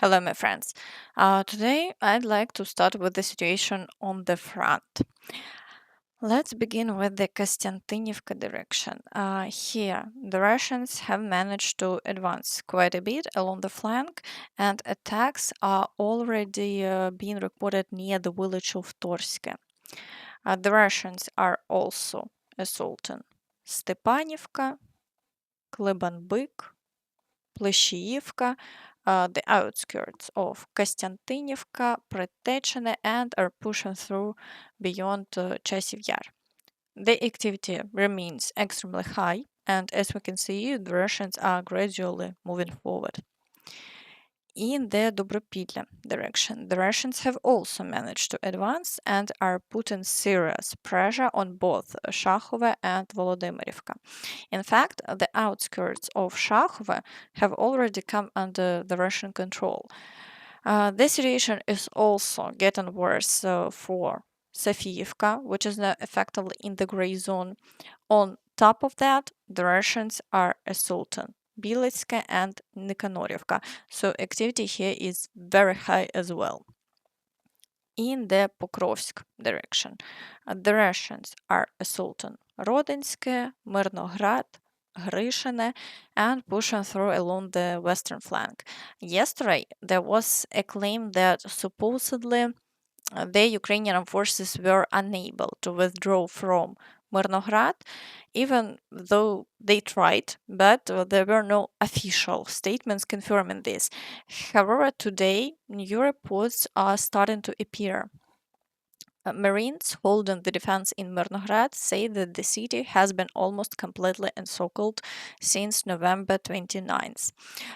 Hello, my friends. Today, I'd like to start with the situation on the front. Let's begin with the Kostiantynivka direction. Here, the Russians have managed to advance quite a bit along the flank, and attacks are already being reported near the village of Torske. The Russians are also assaulting Stepanivka, Klebanbyk, Pleshiivka, the outskirts of Kostiantynivka, Pretechene, and are pushing through beyond Chasiv Yar. The activity remains extremely high, and as we can see, the Russians are gradually moving forward. In the Dobropillia direction, the Russians have also managed to advance and are putting serious pressure on both Shakhove and Volodymyrivka. In fact, the outskirts of Shakhove have already come under the Russian control. The situation is also getting worse for Sofiivka, which is now effectively in the gray zone. On top of that, the Russians are assaulting Bielitska and Nikanorovka, so activity here is very high as well. In the Pokrovsk direction, the Russians are assaulting Rodinske, Myrnohrad, Grishine, and pushing through along the western flank. Yesterday, there was a claim that supposedly the Ukrainian forces were unable to withdraw from Myrnohrad, even though they tried, but there were no official statements confirming this. However, today, new reports are starting to appear. Marines holding the defense in Myrnohrad say that the city has been almost completely encircled since November 29th.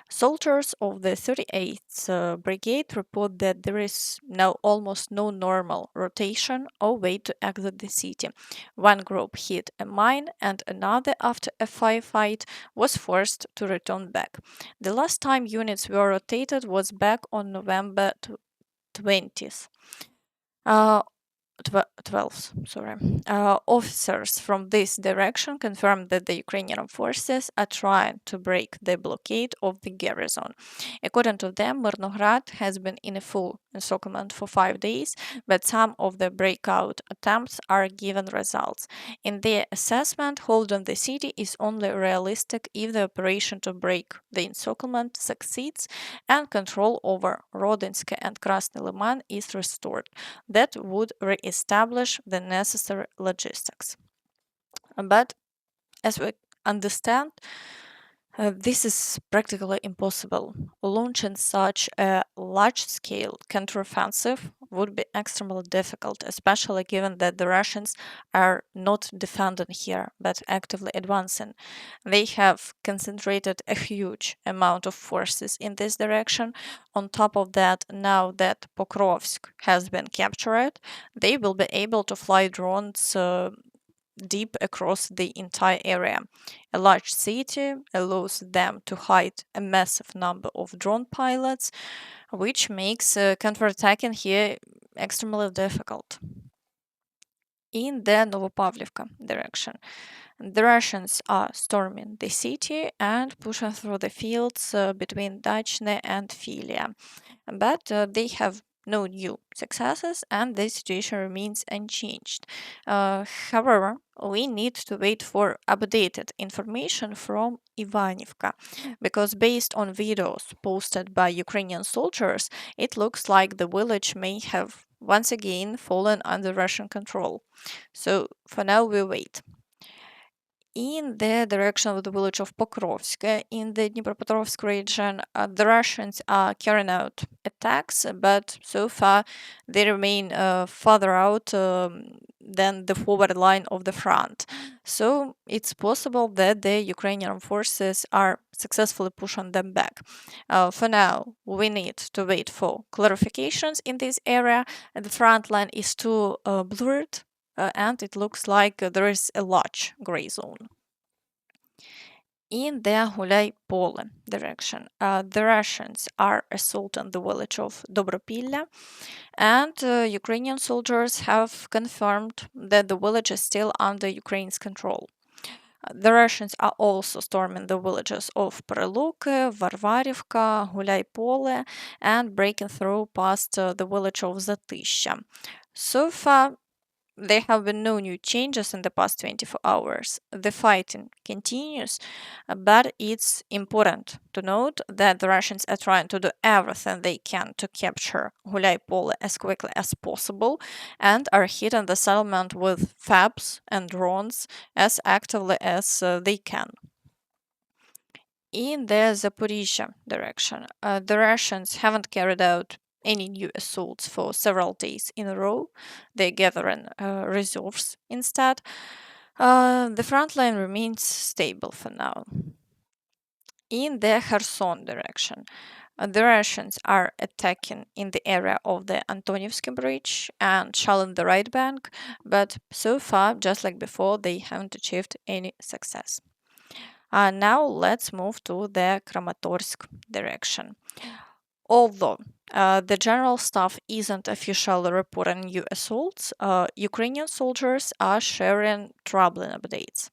Soldiers of the 38th Brigade report that there is now almost no normal rotation or way to exit the city. One group hit a mine and another, after a firefight, was forced to return back. The last time units were rotated was back on November 20th. 12th, sorry. Officers from this direction confirmed that the Ukrainian forces are trying to break the blockade of the garrison. According to them, Myrnohrad has been in a full encirclement for 5 days, but some of the breakout attempts are giving results. In their assessment, holding the city is only realistic if the operation to break the encirclement succeeds and control over Rodinske and Krasny Liman is restored. That would re-establish the necessary logistics. But as we understand, this is practically impossible. Launching such a large-scale counteroffensive would be extremely difficult, especially given that the Russians are not defending here, but actively advancing. They have concentrated a huge amount of forces in this direction. On top of that, now that Pokrovsk has been captured, they will be able to fly drones deep across the entire area. A large city allows them to hide a massive number of drone pilots, which makes counterattacking here extremely difficult. In the Novopavlivka direction, the Russians are storming the city and pushing through the fields between Dachne and Filia, but they have no new successes and the situation remains unchanged. However, we need to wait for updated information from Ivanivka because based on videos posted by Ukrainian soldiers, it looks like the village may have once again fallen under Russian control. So for now, we wait. In the direction of the village of Pokrovsk, in the Dnipropetrovsk region, the Russians are carrying out attacks, but so far they remain further out than the forward line of the front. So it's possible that the Ukrainian forces are successfully pushing them back. For now, we need to wait for clarifications in this area. The front line is too blurred and it looks like there is a large gray zone. In the Huliaipole direction, the Russians are assaulting the village of Dobropillia, and Ukrainian soldiers have confirmed that the village is still under Ukraine's control. The Russians are also storming the villages of Preluki, Varvarivka, Huliaipole, and breaking through past the village of Zaporizhzhia. So far, there have been no new changes in the past 24 hours. The fighting continues, but it's important to note that the Russians are trying to do everything they can to capture Huliaipole as quickly as possible and are hitting the settlement with FABs and drones as actively as they can. In the Zaporizhzhia direction, the Russians haven't carried out any new assaults for several days in a row. They're gathering reserves instead. The front line remains stable for now. In the Kherson direction, the Russians are attacking in the area of the Antonivsky Bridge and shelling the right bank, but so far, just like before, they haven't achieved any success. Now let's move to the Kramatorsk direction. Although the general staff isn't officially reporting new assaults, Ukrainian soldiers are sharing troubling updates.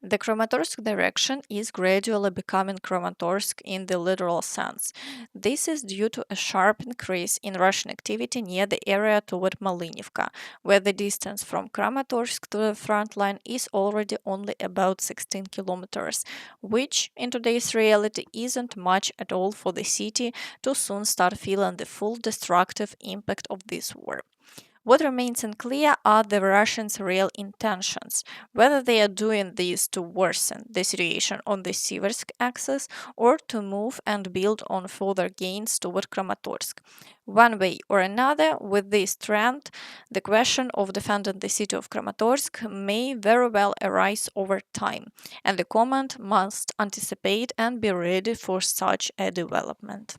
The Kramatorsk direction is gradually becoming Kramatorsk in the literal sense. This is due to a sharp increase in Russian activity near the area toward Malinivka, where the distance from Kramatorsk to the front line is already only about 16 kilometers, which in today's reality isn't much at all for the city to soon start feeling the full destructive impact of this war. What remains unclear are the Russians' real intentions, whether they are doing this to worsen the situation on the Siversk axis or to move and build on further gains toward Kramatorsk. One way or another, with this trend, the question of defending the city of Kramatorsk may very well arise over time, and the command must anticipate and be ready for such a development.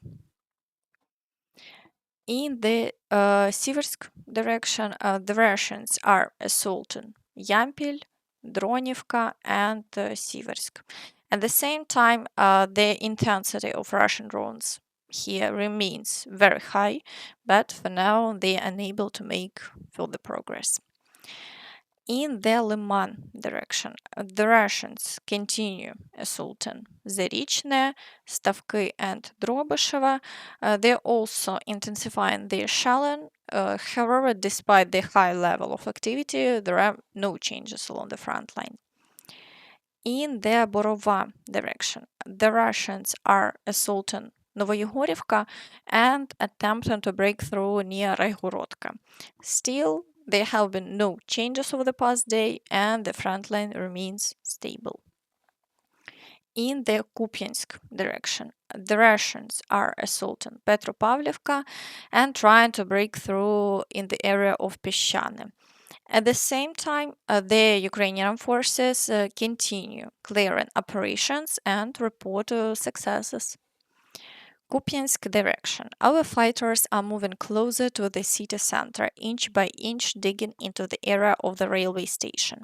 In the Siversk direction, the Russians are assaulting Yampil, Dronivka, and Siversk. At the same time, the intensity of Russian drones here remains very high, but for now they are unable to make further progress. In the Liman direction, the Russians continue assaulting Zarychne, Stavky, and Drobyshevo. They're also intensifying their shelling. However, despite the high level of activity, there are no changes along the front line. In the Borova direction, the Russians are assaulting Novoyegorivka and attempting to break through near Raigorodka. Still, there have been no changes over the past day and the front line remains stable. In the Kupiansk direction, the Russians are assaulting Petropavlivka and trying to break through in the area of Peshchane. At the same time, the Ukrainian forces continue clearing operations and report successes. Kupiansk direction. Our fighters are moving closer to the city center, inch by inch digging into the area of the railway station.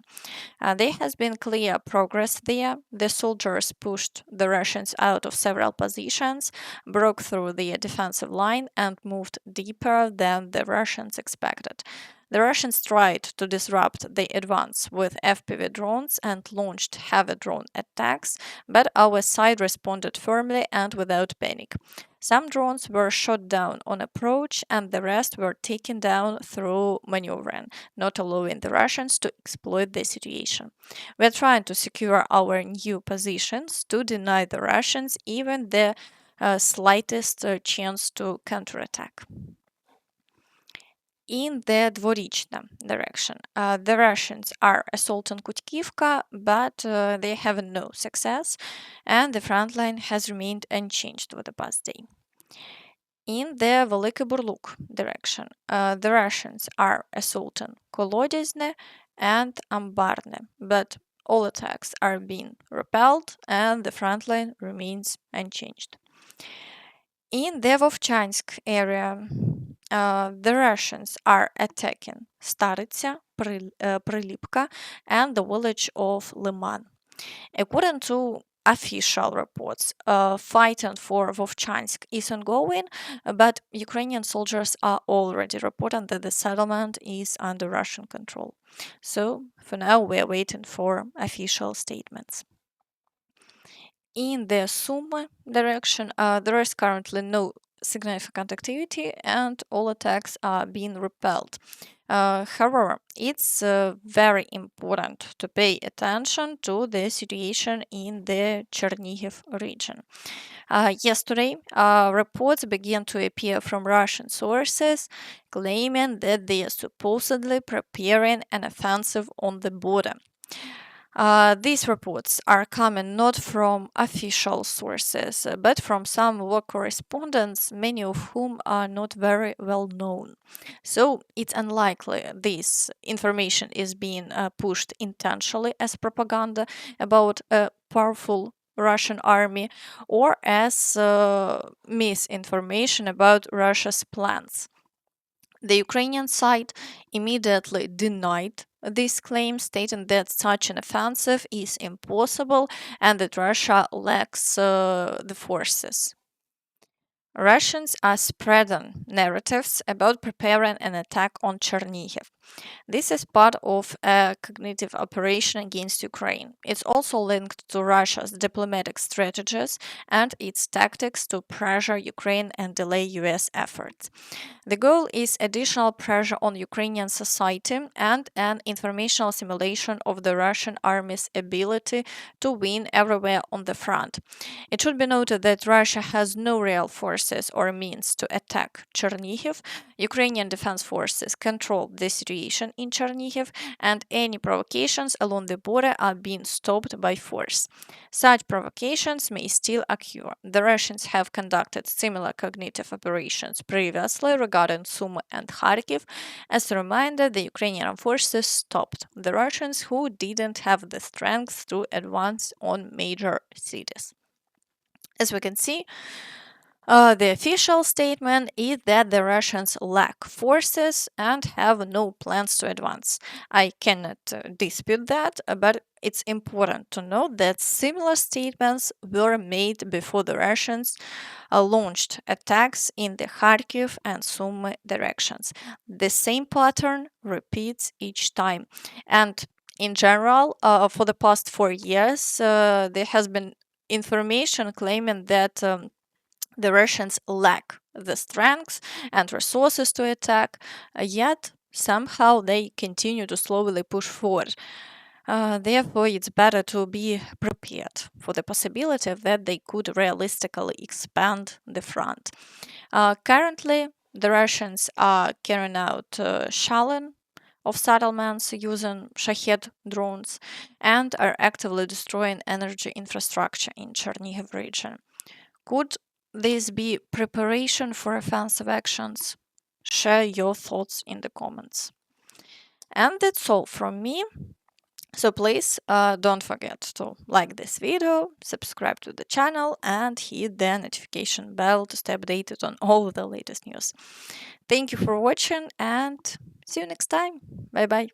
There has been clear progress there. The soldiers pushed the Russians out of several positions, broke through their defensive line, and moved deeper than the Russians expected. The Russians tried to disrupt the advance with FPV drones and launched heavy drone attacks, but our side responded firmly and without panic. Some drones were shot down on approach, and the rest were taken down through maneuvering, not allowing the Russians to exploit the situation. We are trying to secure our new positions to deny the Russians even the slightest chance to counterattack. In the Dvorichna direction, the Russians are assaulting Kutkivka, but they have no success, and the front line has remained unchanged over the past day. In the Veliki Burluk direction, the Russians are assaulting Kolodezne and Ambarne, but all attacks are being repelled and the front line remains unchanged. In the Vovchansk area, the Russians are attacking Staritsa, Prilipka, and the village of Liman. According to official reports. Fighting for Vovchansk is ongoing, but Ukrainian soldiers are already reporting that the settlement is under Russian control. So for now, we are waiting for official statements. In the Sumy direction, there is currently no significant activity and all attacks are being repelled. However, it's very important to pay attention to the situation in the Chernihiv region. Yesterday, reports began to appear from Russian sources claiming that they are supposedly preparing an offensive on the border. These reports are coming not from official sources, but from some war correspondents, many of whom are not very well known. So it's unlikely this information is being pushed intentionally as propaganda about a powerful Russian army or as misinformation about Russia's plans. The Ukrainian side immediately denied this claim, stating that such an offensive is impossible and that Russia lacks the forces. Russians are spreading narratives about preparing an attack on Chernihiv. This is part of a cognitive operation against Ukraine. It's also linked to Russia's diplomatic strategies and its tactics to pressure Ukraine and delay US efforts. The goal is additional pressure on Ukrainian society and an informational simulation of the Russian army's ability to win everywhere on the front. It should be noted that Russia has no real forces or means to attack Chernihiv. Ukrainian defense forces control the situation in Chernihiv, and any provocations along the border are being stopped by force. Such provocations may still occur. The Russians have conducted similar cognitive operations previously regarding Sumy and Kharkiv. As a reminder, the Ukrainian forces stopped the Russians who didn't have the strength to advance on major cities. As we can see, the official statement is that the Russians lack forces and have no plans to advance. I cannot dispute that, but it's important to note that similar statements were made before the Russians launched attacks in the Kharkiv and Sumy directions. The same pattern repeats each time. And in general, for the past 4 years, there has been information claiming that the Russians lack the strength and resources to attack, yet somehow they continue to slowly push forward. Therefore, it's better to be prepared for the possibility that they could realistically expand the front. Currently, the Russians are carrying out shelling of settlements using Shahed drones and are actively destroying energy infrastructure in Chernihiv region. Could this be preparation for offensive actions? Share your thoughts in the comments. And that's all from me. So please don't forget to like this video, subscribe to the channel and hit the notification bell to stay updated on all the latest news. Thank you for watching and see you next time. Bye bye.